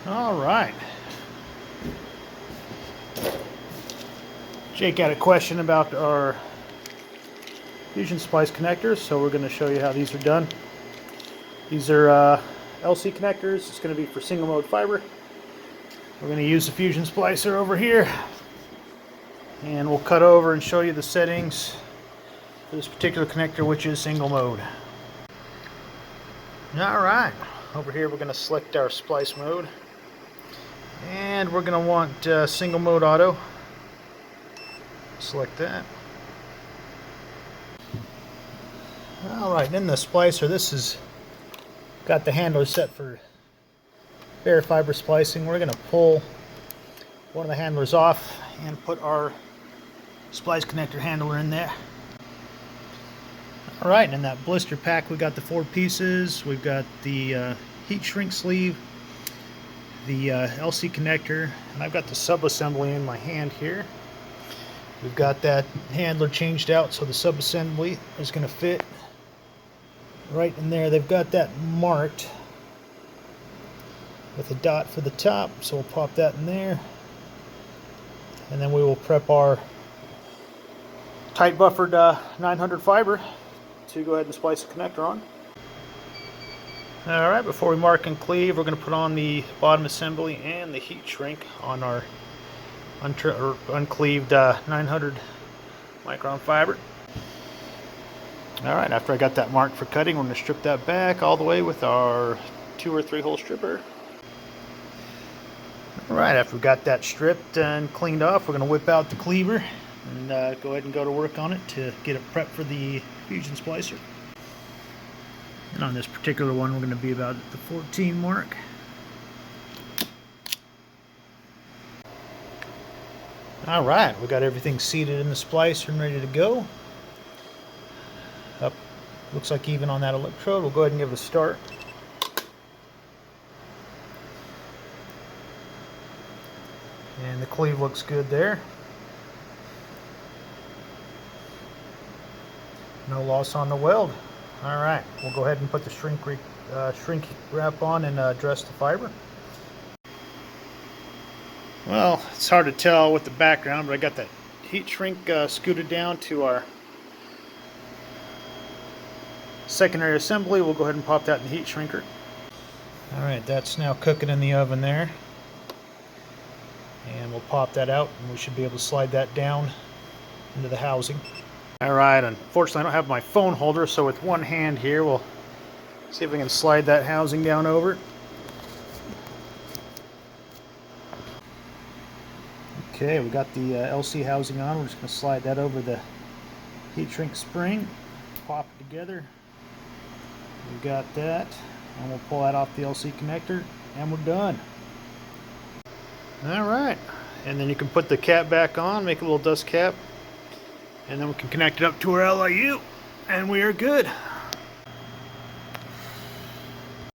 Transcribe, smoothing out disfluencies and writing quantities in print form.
All right. Jake had a question about our fusion splice connectors, so we're going to show you how these are done. These are LC connectors. It's going to be for single mode fiber. We're going to use the fusion splicer over here, and we'll cut over and show you the settings for this particular connector, which is single mode. All right, over here we're going to select our splice mode, and we're going to want single mode auto. Select that. Alright, in the splicer, this has got the handler set for bare fiber splicing. We're going to pull one of the handlers off and put our splice connector handler in there. Alright, in that blister pack we got the 4 pieces. We've got the heat shrink sleeve, the LC connector, and I've got the sub-assembly in my hand here. We've got that handler changed out so the sub-assembly is going to fit right in there. They've got that marked with a dot for the top, so we'll pop that in there. And then we will prep our tight buffered 900 fiber to go ahead and splice the connector on. Alright, before we mark and cleave, we're going to put on the bottom assembly and the heat shrink on our uncleaved 900 micron fiber. Alright, after I got that marked for cutting, we're going to strip that back all the way with our 2 or 3 hole stripper. Alright, after we got that stripped and cleaned off, we're going to whip out the cleaver and go ahead and go to work on it to get it prepped for the fusion splicer. And on this particular one, we're going to be about at the 14 mark. Alright, we got everything seated in the splicer and ready to go. Up, looks like even on that electrode. We'll go ahead and give it a start. And the cleave looks good there. No loss on the weld. Alright, we'll go ahead and put the shrink wrap on and dress the fiber. Well, it's hard to tell with the background, but I got that heat shrink scooted down to our secondary assembly. We'll go ahead and pop that in the heat shrinker. Alright, that's now cooking in the oven there. And we'll pop that out, and we should be able to slide that down into the housing. Alright, unfortunately I don't have my phone holder, so with one hand here, we'll see if we can slide that housing down over. Okay, we got the LC housing on. We're just going to slide that over the heat shrink spring, pop it together. We got that, and we'll pull that off the LC connector, and we're done. Alright, and then you can put the cap back on, make a little dust cap, and then we can connect it up to our LIU, and we are good.